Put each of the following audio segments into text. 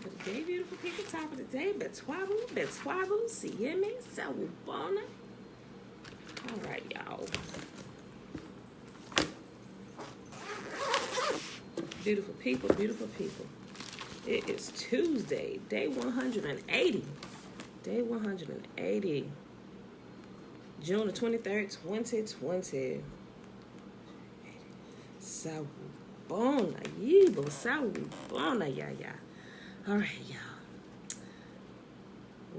Top of the day, beautiful people. Top of the day. Betwabu. See me. Sawubona. All right, y'all. Beautiful people, beautiful people. It is Tuesday, day 180. Day 180. June the 23rd, 2020. Sawubona. Yibo. Sawubona, yeah. All right, y'all.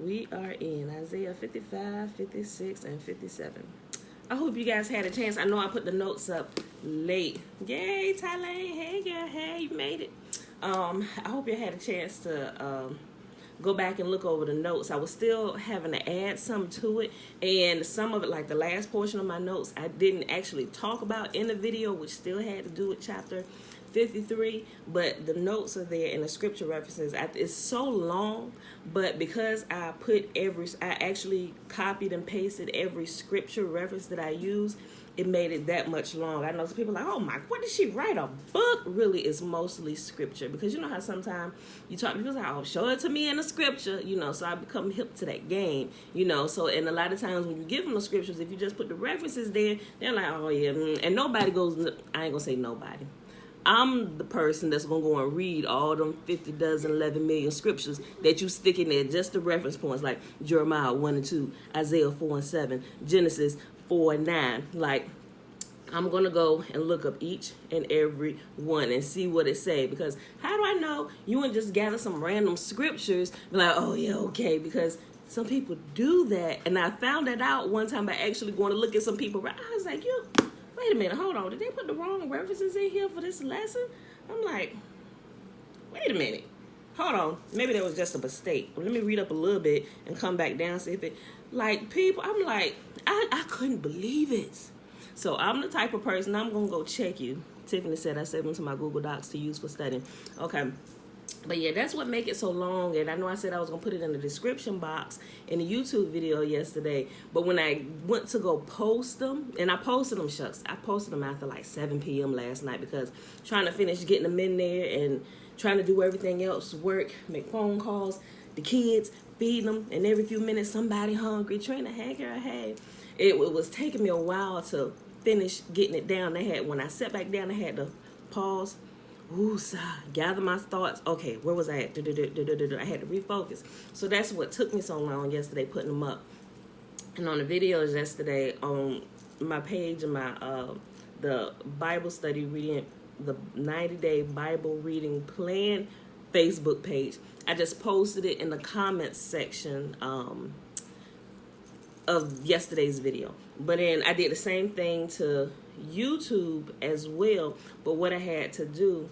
We are in Isaiah 55, 56, and 57. I hope you guys had a chance. I know I put the notes up late. Yay, Thailand. Hey, girl. Hey, you made it. I hope you had a chance to go back and look over the notes. I was still having to add some to it, and some of it, like the last portion of my notes, I didn't actually talk about in the video, which still had to do with chapter 53, but the notes are there and the scripture references. It's so long, but because I actually copied and pasted every scripture reference that I use, it made it that much long. I know some people are like, oh my, what did she write, a book? Really, it's mostly scripture, because you know how sometimes you talk to people like, oh, show it to me in the scripture, so I become hip to that game, so, and a lot of times when you give them the scriptures, if you just put the references there, they're like, oh yeah, and nobody goes, I ain't gonna say nobody. I'm the person that's going to go and read all them 50, 11 million scriptures that you stick in there, just the reference points, like Jeremiah 1 and 2, Isaiah 4 and 7, Genesis 4 and 9. Like, I'm going to go and look up each and every one and see what it say, because how do I know you wouldn't just gather some random scriptures, be like, oh yeah, okay, because some people do that, and I found that out one time by actually going to look at some people. I was like, wait a minute, hold on. Did they put the wrong references in here for this lesson? I'm like, wait a minute. Hold on. Maybe that was just a mistake. Let me read up a little bit and come back down, see if it, like, people, I'm like, I couldn't believe it. So I'm the type of person, I'm going to go check you. Tiffany said I saved them to my Google Docs to use for studying. Okay. But yeah, that's what make it so long. And I know I said I was going to put it in the description box in the YouTube video yesterday. But when I went to go post them, and I posted them, I posted them after like 7 p.m. last night, because trying to finish getting them in there and trying to do everything else, work, make phone calls, the kids, feed them, and every few minutes somebody hungry, trying to hey girl, hey. It was taking me a while to finish getting it down. When I sat back down, I had to pause, gather my thoughts. Okay, where was I at? I had to refocus. So that's what took me so long yesterday, putting them up. And on the videos yesterday on my page and my the Bible study reading, the 90-day Bible reading plan Facebook page, I just posted it in the comments section of yesterday's video. But then I did the same thing to YouTube as well. But what I had to do,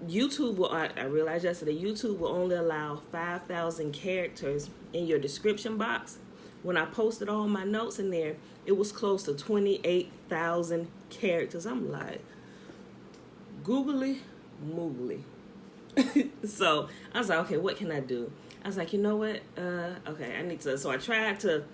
YouTube will, I realized yesterday, YouTube will only allow 5,000 characters in your description box. When I posted all my notes in there, it was close to 28,000 characters. I'm like, googly moogly. So I was like, okay, what can I do? I was like, you know what? Okay, I need to. So I tried to.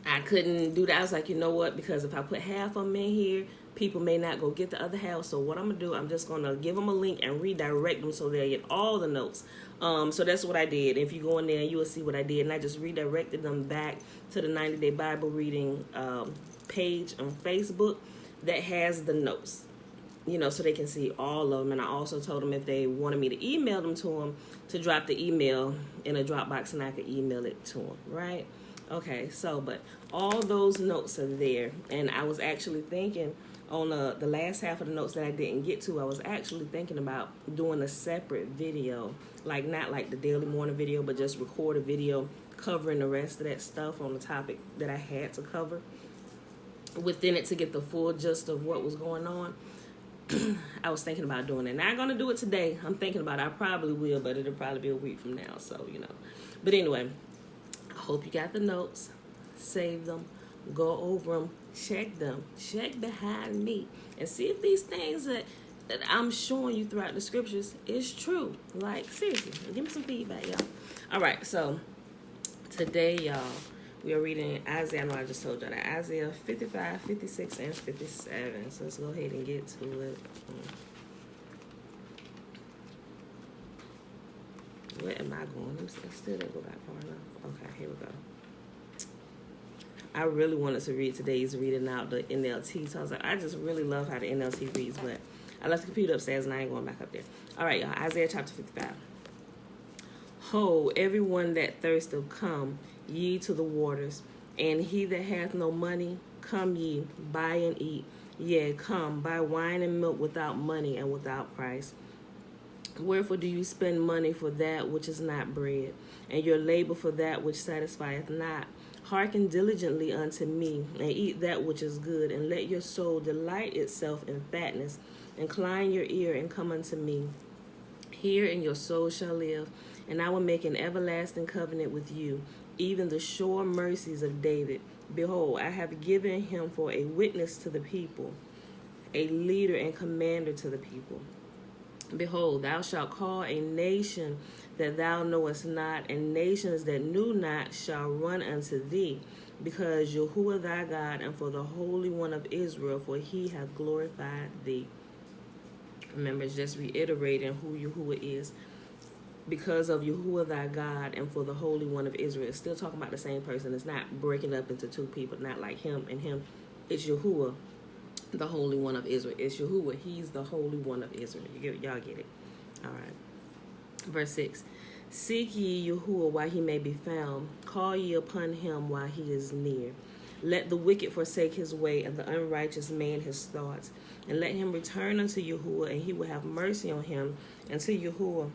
I couldn't do that. I was like, you know what? Because if I put half of them in here, people may not go get the other half. So what I'm going to do, I'm just going to give them a link and redirect them so they get all the notes. So that's what I did. If you go in there, you will see what I did. And I just redirected them back to the 90-day Bible reading page on Facebook that has the notes, so they can see all of them. And I also told them if they wanted me to email them to them, to drop the email in a Dropbox and I could email it to them, right? Okay, so, but all those notes are there, and I was actually thinking on the last half of the notes that I didn't get to, I was actually thinking about doing a separate video, like not like the daily morning video, but just record a video covering the rest of that stuff on the topic that I had to cover within it to get the full gist of what was going on. I was thinking about doing it. Not going to do it today. I'm thinking about it. I probably will, but it'll probably be a week from now, so, But anyway, I hope you got the notes, save them, go over them, check behind me, and see if these things that I'm showing you throughout the scriptures is true. Like, seriously, give me some feedback, y'all. All right, so today, y'all, we are reading Isaiah. I know I just told y'all that. Isaiah 55, 56, and 57. So let's go ahead and get to it. Where am I going? I still didn't go back far enough. Okay, here we go. I really wanted to read today's reading out the NLT. So I was like, I just really love how the NLT reads, but I left the computer upstairs and I ain't going back up there. All right, y'all. Isaiah chapter 55. Ho, everyone that thirsteth, come ye to the waters, and he that hath no money, come ye, buy and eat. Yea, come, buy wine and milk without money and without price. Wherefore do you spend money for that which is not bread, and your labor for that which satisfieth not? Hearken diligently unto me, and eat that which is good, and let your soul delight itself in fatness. Incline your ear and come unto me. Hear, and your soul shall live, and I will make an everlasting covenant with you, even the sure mercies of David. Behold, I have given him for a witness to the people, a leader and commander to the people. Behold, thou shalt call a nation that thou knowest not, and nations that knew not shall run unto thee, because Yahuwah thy God, and for the Holy One of Israel, for he hath glorified thee. Remember, it's just reiterating who Yahuwah is. Because of Yahuwah thy God, and for the Holy One of Israel. It's still talking about the same person. It's not breaking up into two people, not like him and him. It's Yahuwah, the Holy One of Israel. It's Yahuwah. He's the Holy One of Israel. Y'all get it. All right. Verse 6. Seek ye Yahuwah while he may be found. Call ye upon him while he is near. Let the wicked forsake his way, and the unrighteous man his thoughts. And let him return unto Yahuwah, and he will have mercy on him, and to Yahuwah,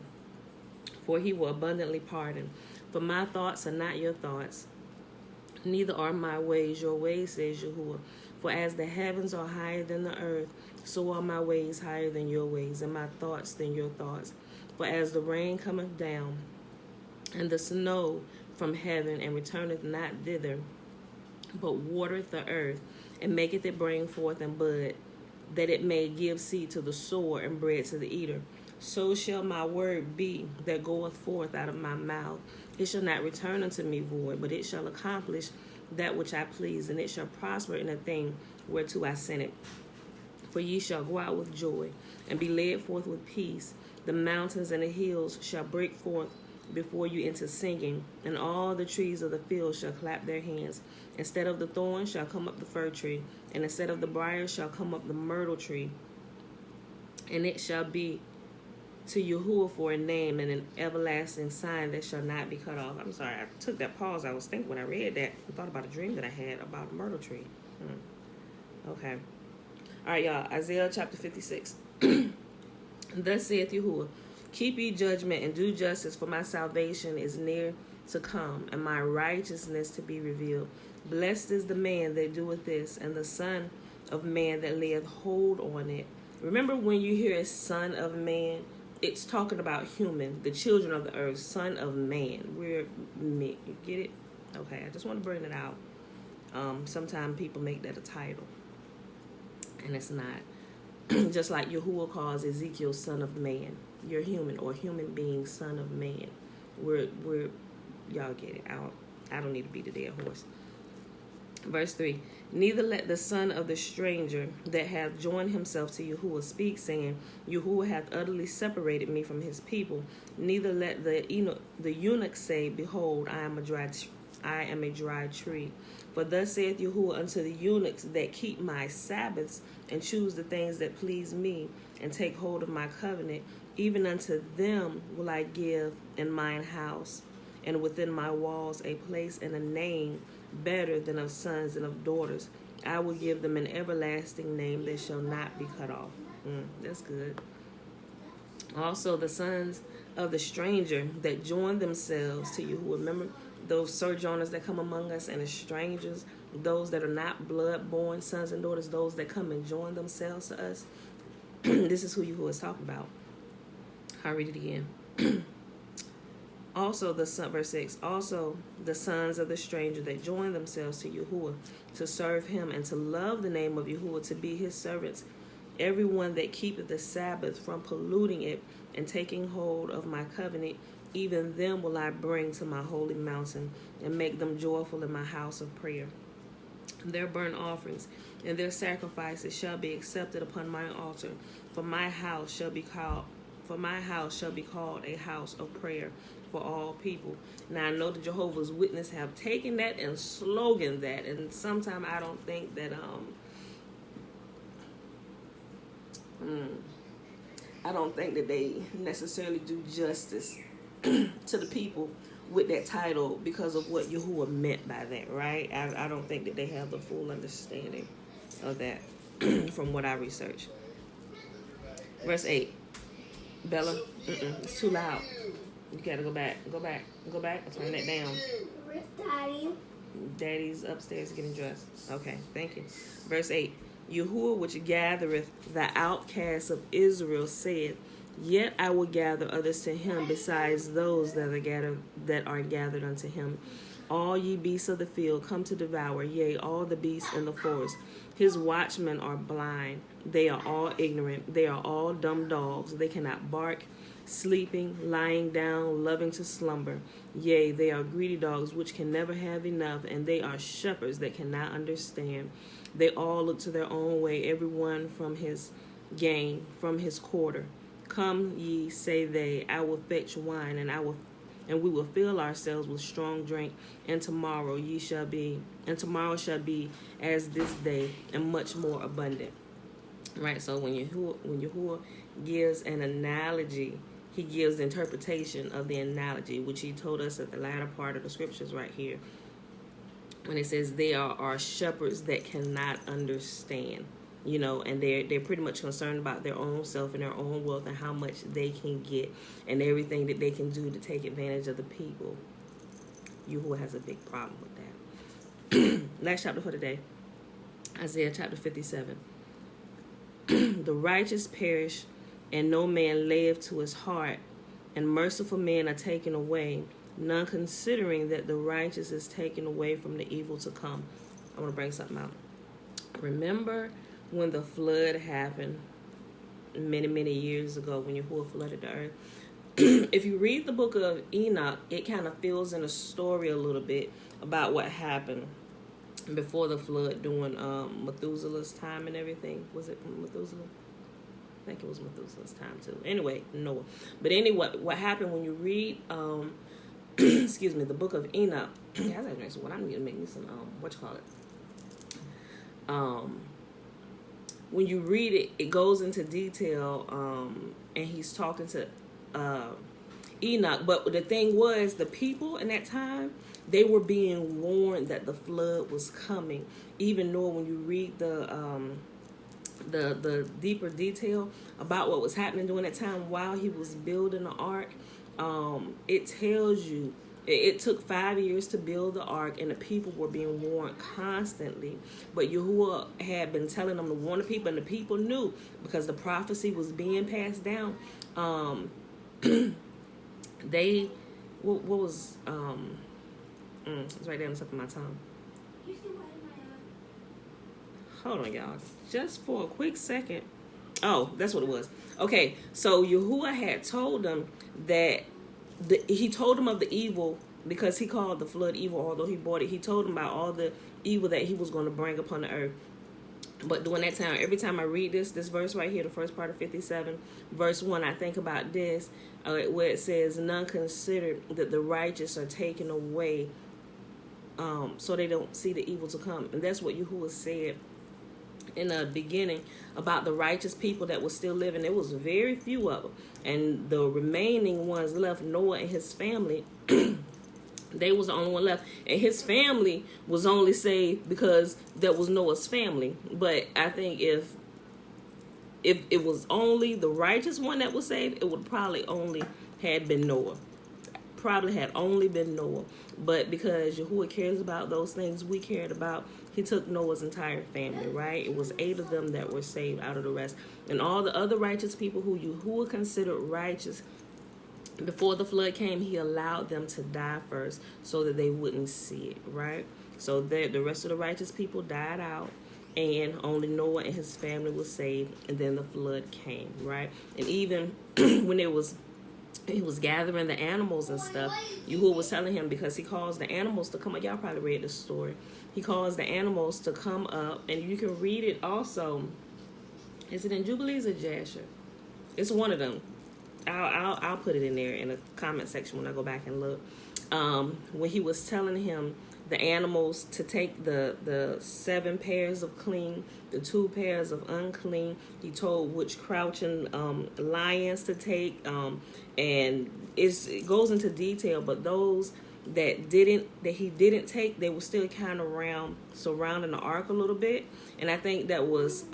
for he will abundantly pardon. For my thoughts are not your thoughts, neither are my ways your ways, says Yahuwah. For as the heavens are higher than the earth, so are my ways higher than your ways, and my thoughts than your thoughts. For as the rain cometh down, and the snow from heaven, and returneth not thither, but watereth the earth, and maketh it bring forth and bud, that it may give seed to the sower and bread to the eater, so shall my word be that goeth forth out of my mouth. It shall not return unto me void, but it shall accomplish that which I please, and it shall prosper in a thing whereto I sent it. For ye shall go out with joy, and be led forth with peace. The mountains and the hills shall break forth before you into singing, and all the trees of the field shall clap their hands. Instead of the thorn shall come up the fir tree, and instead of the briar shall come up the myrtle tree. And it shall be to Yahuwah for a name and an everlasting sign that shall not be cut off. I'm sorry, I took that pause. I was thinking when I read that, I thought about a dream that I had about a myrtle tree. Okay. All right, y'all. Isaiah chapter 56. Thus saith Yahuwah, keep ye judgment and do justice, for my salvation is near to come, and my righteousness to be revealed. Blessed is the man that doeth this, and the son of man that layeth hold on it. Remember, when you hear a son of man, it's talking about human, the children of the earth, son of man. We're me. You get it? Okay, I just want to bring it out. Sometimes people make that a title, and it's not. Just like Yahuwah calls Ezekiel son of man. You're human, or human being, son of man. We're y'all get it. I don't need to beat the dead horse. Verse 3. Neither let the son of the stranger that hath joined himself to Yahuwah speak, saying, Yahuwah hath utterly separated me from his people. Neither let the eunuch say, Behold, I am a dry tree. For thus saith Yahuwah unto the eunuchs that keep my Sabbaths, and choose the things that please me, and take hold of my covenant, even unto them will I give in mine house, and within my walls a place and a name better than of sons and of daughters. I will give them an everlasting name that shall not be cut off. That's good. Also, the sons of the stranger that join themselves to you. Remember those sojourners that come among us, and the strangers, those that are not blood-born sons and daughters, those that come and join themselves to us. This is who Yahuwah is talking about. I'll read it again. Also, verse 6, also the sons of the stranger that join themselves to Yahuwah, to serve him and to love the name of Yahuwah, to be his servants. Everyone that keepeth the Sabbath from polluting it and taking hold of my covenant, even them will I bring to my holy mountain, and make them joyful in my house of prayer. Their burnt offerings and their sacrifices shall be accepted upon my altar, for my house shall be called for my house shall be called a house of prayer for all people. Now I know the Jehovah's Witnesses have taken that and slogan that, and sometimes I don't think that I don't think that they necessarily do justice to the people with that title because of what Yahuwah meant by that, right? I don't think that they have the full understanding of that from what I researched. Verse 8. Bella, it's too loud. You gotta go back. Go back. Turn that down. Where's Daddy? Daddy's upstairs getting dressed. Okay, thank you. Verse 8. Yahuwah, which gathereth the outcasts of Israel, said, Yet I will gather others to him besides those that are gathered unto him. All ye beasts of the field come to devour, yea, all the beasts in the forest. His watchmen are blind. They are all ignorant. They are all dumb dogs. They cannot bark, sleeping, lying down, loving to slumber. Yea, they are greedy dogs which can never have enough, and they are shepherds that cannot understand. They all look to their own way, every one from his gain, from his quarter. Come ye, say they, I will fetch wine, and we will fill ourselves with strong drink, and tomorrow shall be as this day, and much more abundant. Right, so when Yahuwah gives an analogy, he gives the interpretation of the analogy, which he told us at the latter part of the scriptures right here. When it says they are shepherds that cannot understand, and they're pretty much concerned about their own self and their own wealth and how much they can get and everything that they can do to take advantage of the people. Yahuwah has a big problem with that. Last chapter for today, Isaiah chapter 57. The righteous perish, and no man layeth to his heart, and merciful men are taken away, none considering that the righteous is taken away from the evil to come. I want to bring something out. Remember when the flood happened many, many years ago, when Yahuwah flooded the earth? If you read the book of Enoch, it kind of fills in a story a little bit about what happened before the flood during Methuselah's time and everything. Was it Methuselah? I think it was Methuselah's time too. Anyway, Noah. But anyway, what happened when you read excuse me, the book of Enoch. Yeah, I was like, so what I'm gonna make me some when you read it, it goes into detail, and he's talking to Enoch. But the thing was, the people in that time, they were being warned that the flood was coming. Even though when you read the deeper detail about what was happening during that time while he was building the ark, it tells you it took 5 years to build the ark, and the people were being warned constantly. But Yahuwah had been telling them to warn the people, and the people knew because the prophecy was being passed down. They, what was, it's right there on the tip of my tongue. Hold on, y'all. Just for a quick second. Oh, that's what it was. Okay, so Yahuwah had told them that he told them of the evil because he called the flood evil, although he bought it. He told them about all the evil that he was going to bring upon the earth. But during that time, every time I read this verse right here, the first part of 57, verse 1, I think about this, where it says, none consider that the righteous are taken away, so they don't see the evil to come. And that's what Yahuwah said in the beginning about the righteous people that were still living. There was very few of them, and the remaining ones left, Noah and his family. They was the only one left, and his family was only saved because that was Noah's family. But I think if it was only the righteous one that was saved, it would probably only had been Noah. Probably had only been Noah. But because Yahuwah cares about those things we cared about, he took Noah's entire family, right? It was 8 of them that were saved out of the rest. And all the other righteous people who Yahuwah considered righteous, before the flood came, he allowed them to die first so that they wouldn't see it, right? So that the rest of the righteous people died out, and only Noah and his family was saved, and then the flood came, right? And even when he was gathering the animals and stuff, Yahuwah was telling him, because he caused the animals to come up. Y'all probably read this story. He caused the animals to come up, and you can read it also. Is it in Jubilees or Jasher? It's one of them. I'll put it in there in the comment section when I go back and look. When he was telling him the animals to take the 7 pairs of clean, the 2 pairs of unclean. He told which crouching lions to take, and it goes into detail. But those that he didn't take, they were still kind of surrounding the ark a little bit, and I think that was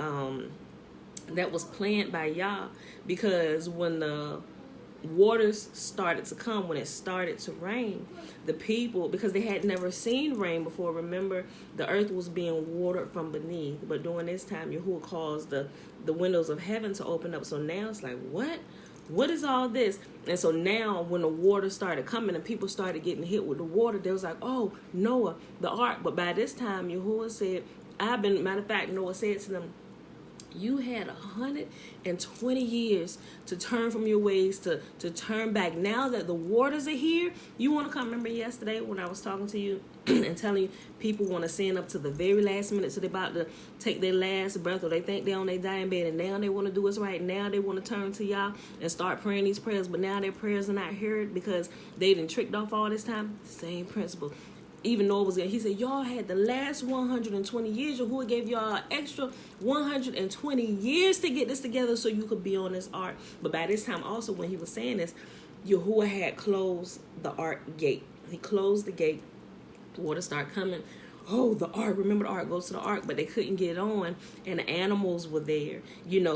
planned by Yah, because when the waters started to come, when it started to rain, the people, because they had never seen rain before, remember, the earth was being watered from beneath, but during this time Yahuwah caused the windows of heaven to open up. So now it's like, what is all this? And so now when the water started coming and people started getting hit with the water, they was like, oh, Noah, the ark. But by this time Yahuwah said, matter of fact, Noah said to them, you had 120 years to turn from your ways, to turn back. Now that the waters are here, you want to come. Remember yesterday when I was talking to you and telling you people want to sin up to the very last minute, so they're about to take their last breath, or they think they're on their dying bed, and now they want to do what's right. Now they want to turn to y'all and start praying these prayers, but now their prayers are not heard because they done tricked off all this time. Same principle. Even Noah was there. He said, y'all had the last 120 years. Yahuwah gave y'all extra 120 years to get this together so you could be on this ark. But by this time also, when he was saying this, Yahuwah had closed the ark gate. He closed the gate. The water started coming. Oh, the ark. Remember, the ark goes to the ark, but they couldn't get on, and the animals were there.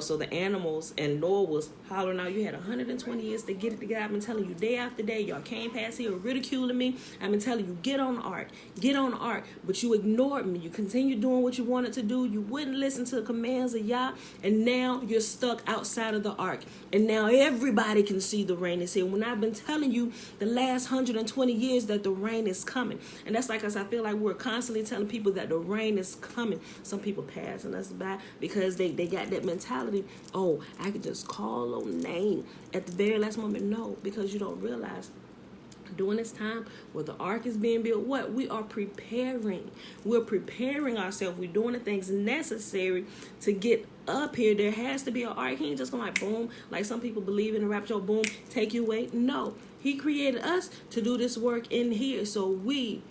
So the animals, and Noah was hollering out, you had 120 years to get it together. I've been telling you day after day, y'all came past here ridiculing me. I've been telling you, get on the ark, get on the ark, but you ignored me. You continued doing what you wanted to do. You wouldn't listen to the commands of Yah, and now you're stuck outside of the ark, and now everybody can see the rain is here. When I've been telling you the last 120 years that the rain is coming, and that's like us. I feel like we're constantly telling people that the rain is coming. Some people passing us by because they got that mentality, oh, I could just call on name at the very last moment. No, because you don't realize during this time where the ark is being built, what we are preparing. We're preparing ourselves. We're doing the things necessary to get up here. There has to be an ark. He ain't just gonna like boom, like some people believe in the rapture, boom, take you away. No, he created us to do this work in here. So we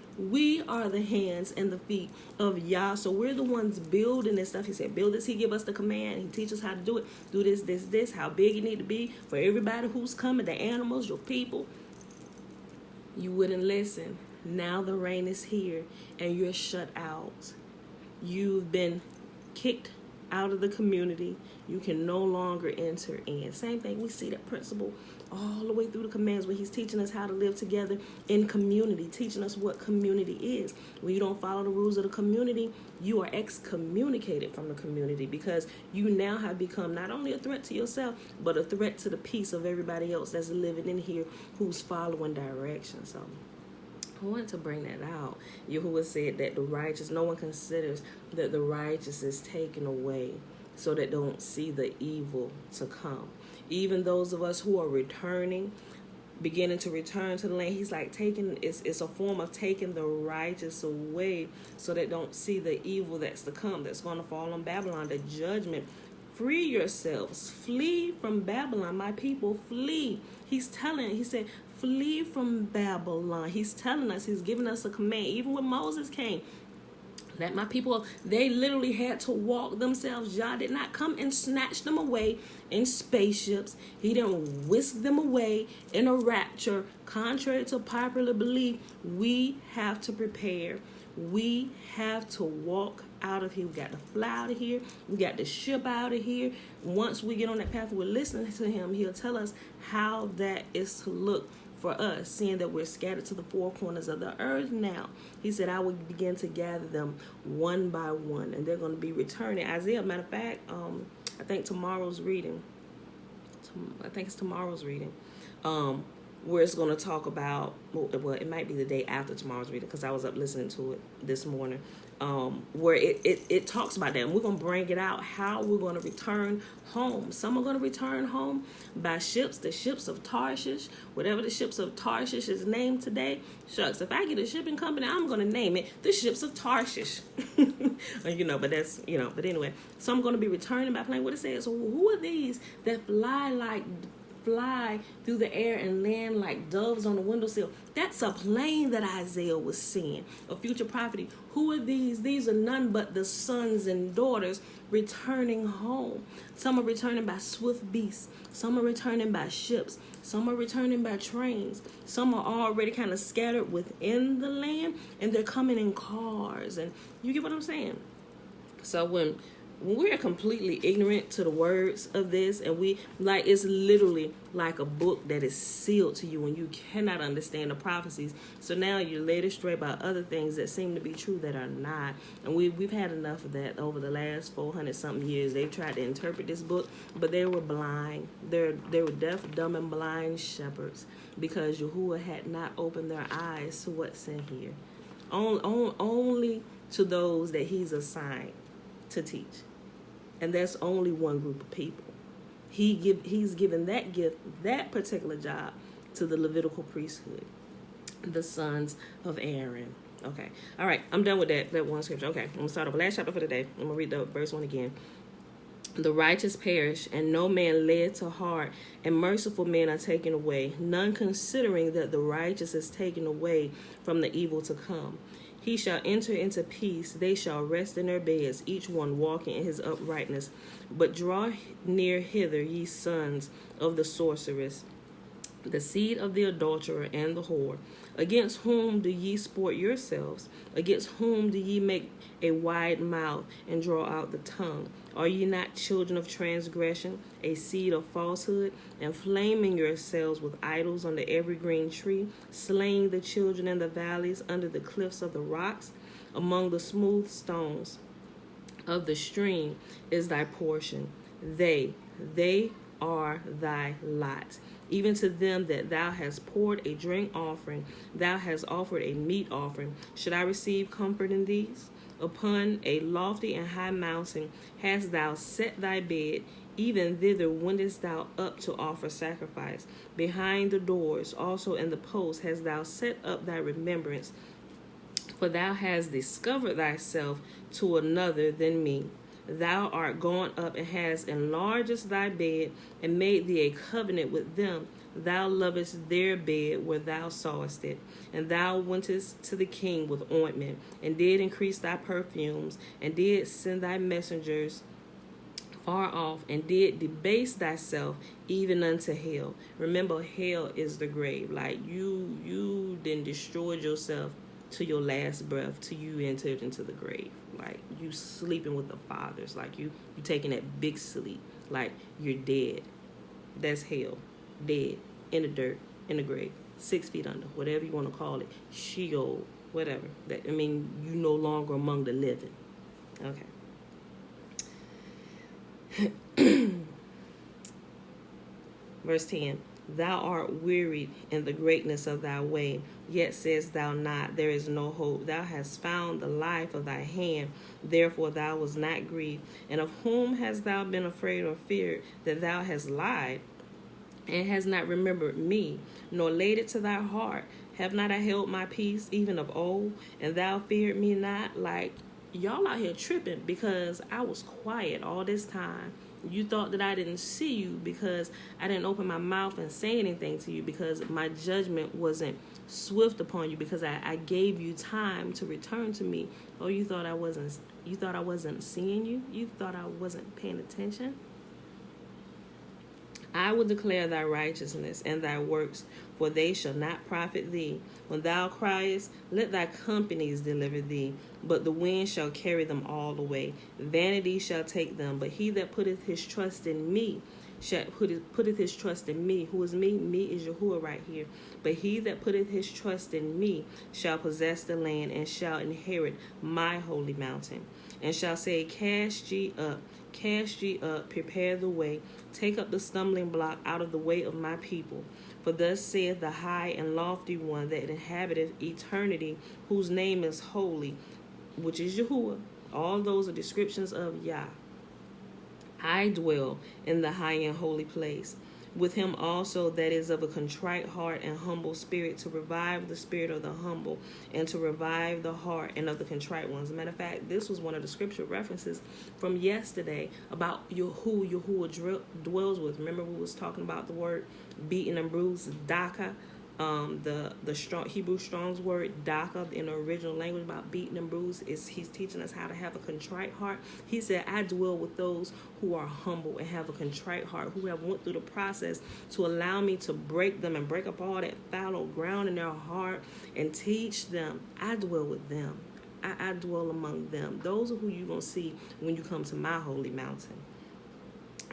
are the hands and the feet of Yah. So we're the ones building this stuff. He said, build this. He give us the command. He teaches us how to do it. Do this, how big it need to be for everybody who's coming, the animals, your people. You wouldn't listen. Now the rain is here and you're shut out. You've been kicked out of the community. You can no longer enter in. Same thing. We see that principle all the way through the commands where he's teaching us how to live together in community, teaching us what community is. When you don't follow the rules of the community, you are excommunicated from the community because you now have become not only a threat to yourself, but a threat to the peace of everybody else that's living in here who's following direction. So I wanted to bring that out. Yahuwah said that the righteous, no one considers that the righteous is taken away so that don't see the evil to come. Even those of us who are beginning to return to the land, he's like it's a form of taking the righteous away so that don't see the evil that's to come, that's going to fall on Babylon, the judgment. Free yourselves, flee from Babylon, my people, flee. He said, flee from Babylon. He's telling us, he's giving us a command. Even when Moses came, that my people, they literally had to walk themselves. Yah did not come and snatch them away in spaceships. He didn't whisk them away in a rapture. Contrary to popular belief, we have to prepare. We have to walk out of here. We got to fly out of here. We got to ship out of here. Once we get on that path, we're listening to him. He'll tell us how that is to look for us, seeing that we're scattered to the four corners of the earth now. He said, I will begin to gather them one by one, and they're going to be returning. Isaiah, matter of fact, I think tomorrow's reading, where it's going to talk about, well, it might be the day after tomorrow's reading, because I was up listening to it this morning, where it talks about that, and we're going to bring it out, how we're going to return home. Some are going to return home by ships, the ships of Tarshish, whatever the ships of Tarshish is named today. Shucks, if I get a shipping company, I'm going to name it the ships of Tarshish. But that's, but anyway, some are going to be returning by plane. What it says, so who are these that fly like fly through the air and land like doves on the windowsill. That's a plane that Isaiah was seeing, a future prophecy. Who are these? These are none but the sons and daughters returning home. Some are returning by swift beasts. Some are returning by ships. Some are returning by trains. Some are already kind of scattered within the land, and they're coming in cars. And you get what I'm saying? So when we're completely ignorant to the words of this, and we like, it's literally like a book that is sealed to you and you cannot understand the prophecies. So now you're led astray by other things that seem to be true that are not. And we've had enough of that over the last 400 something years. They've tried to interpret this book, but they were blind. They were deaf, dumb, and blind shepherds, because Yahuwah had not opened their eyes to what's in here. Only to those that he's assigned to teach. And that's only one group of people. He's given that gift, that particular job, to the Levitical priesthood, the sons of Aaron. Okay. All right. I'm done with that one scripture. Okay. I'm going to start over. Last chapter for the day. I'm going to read the verse 1 again. The righteous perish, and no man led to heart, and merciful men are taken away, none considering that the righteous is taken away from the evil to come. He shall enter into peace, they shall rest in their beds, each one walking in his uprightness. But draw near hither, ye sons of the sorceress, the seed of the adulterer and the whore. Against whom do ye sport yourselves? Against whom do ye make a wide mouth and draw out the tongue? Are ye not children of transgression, a seed of falsehood, inflaming yourselves with idols under every green tree, slaying the children in the valleys, under the cliffs of the rocks, among the smooth stones of the stream is thy portion. They are thy lot. Even to them that thou hast poured a drink offering, thou hast offered a meat offering. Should I receive comfort in these? Upon a lofty and high mountain hast thou set thy bed, even thither wentest thou up to offer sacrifice. Behind the doors also in the posts hast thou set up thy remembrance, for thou hast discovered thyself to another than me. Thou art gone up and hast enlarged thy bed, and made thee a covenant with them. Thou lovest their bed where thou sawest it. And thou wentest to the king with ointment, and did increase thy perfumes, and did send thy messengers far off, and did debase thyself even unto hell. Remember, hell is the grave. Like you then destroyed yourself to your last breath, till you entered into the grave. Like you sleeping with the fathers, like you taking that big sleep, like you're dead. That's hell. Dead in the dirt, in the grave, 6 feet under, whatever you want to call it, Sheol, whatever. That, I mean, you no longer among the living. Okay. Verse 10. Thou art wearied in the greatness of thy way, yet sayest thou not, there is no hope. Thou hast found the life of thy hand, therefore thou was not grieved. And of whom hast thou been afraid or feared, that thou hast lied, and hast not remembered me, nor laid it to thy heart? Have not I held my peace even of old, and thou feared me not? Like, y'all out here tripping because I was quiet all this time. You thought that I didn't see you because I didn't open my mouth and say anything to you, because my judgment wasn't swift upon you, because I gave you time to return to me. Oh, you thought I wasn't seeing you? You thought I wasn't paying attention? I will declare thy righteousness and thy works, for they shall not profit thee. When thou criest, let thy companies deliver thee, but the wind shall carry them all away. Vanity shall take them, but he that putteth his trust in me putteth his trust in me. Who is me? Me is Yahuwah right here. But he that putteth his trust in me shall possess the land, and shall inherit my holy mountain, and shall say, cast ye up, prepare the way, take up the stumbling block out of the way of my people. For thus saith the high and lofty one that inhabiteth eternity, whose name is holy, which is Yahuwah. All those are descriptions of Yah. I dwell in the high and holy place, with him also that is of a contrite heart and humble spirit, to revive the spirit of the humble and to revive the heart and of the contrite ones. As a matter of fact, this was one of the scripture references from yesterday about who Yahuwah dwells with. Remember, we was talking about the word beaten and bruised, daka. The strong Hebrew Strong's word daka in the original language about beaten and bruised is he's teaching us how to have a contrite heart. He said, I dwell with those who are humble and have a contrite heart, who have went through the process to allow me to break them and break up all that fallow ground in their heart and teach them. I dwell with them. I dwell among them. Those are who you're going to see when you come to my holy mountain.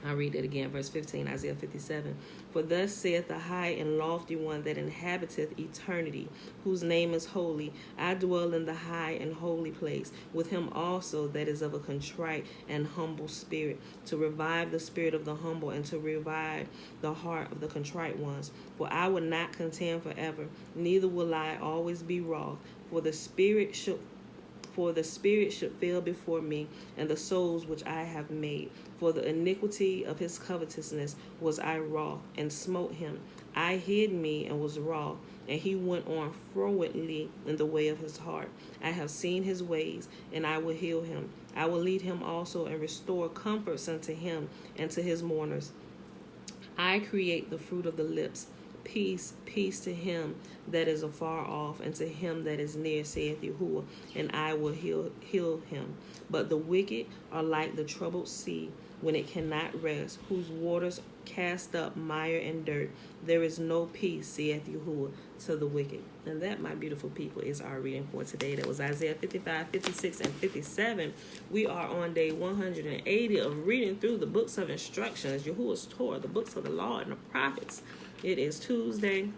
I'll read it again, verse 15, Isaiah 57. For thus saith the high and lofty one that inhabiteth eternity, whose name is holy. I dwell in the high and holy place, with him also that is of a contrite and humble spirit, to revive the spirit of the humble and to revive the heart of the contrite ones. For I will not contend forever, neither will I always be wroth, for the spirit should fail before me, and the souls which I have made. For the iniquity of his covetousness was I wroth, and smote him. I hid me and was wroth, and he went on frowardly in the way of his heart. I have seen his ways, and I will heal him. I will lead him also and restore comforts unto him and to his mourners. I create the fruit of the lips. Peace, peace to him that is afar off, and to him that is near, saith Yahuwah, and I will heal him. But the wicked are like the troubled sea, when it cannot rest, whose waters cast up mire and dirt. There is no peace, saith Yahuwah, to the wicked. And that, my beautiful people, is our reading for today. That was Isaiah 55, 56, and 57. We are on day 180 of reading through the books of instructions, Yahuwah's Torah, the books of the law and the prophets. It is Tuesday,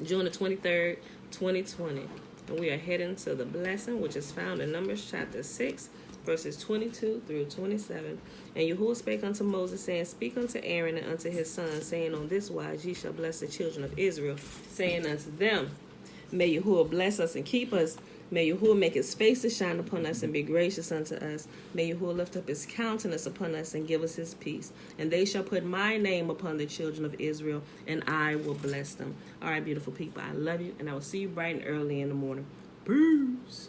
June the 23rd, 2020. And we are heading to the blessing, which is found in Numbers chapter 6, verses 22 through 27. And Yahuwah spake unto Moses, saying, Speak unto Aaron and unto his sons, saying, On this wise ye shall bless the children of Israel, saying unto them, May Yahuwah bless us and keep us. May Yahuwah make his face to shine upon us and be gracious unto us. May Yahuwah lift up his countenance upon us and give us his peace. And they shall put my name upon the children of Israel, and I will bless them. All right, beautiful people, I love you, and I will see you bright and early in the morning. Peace.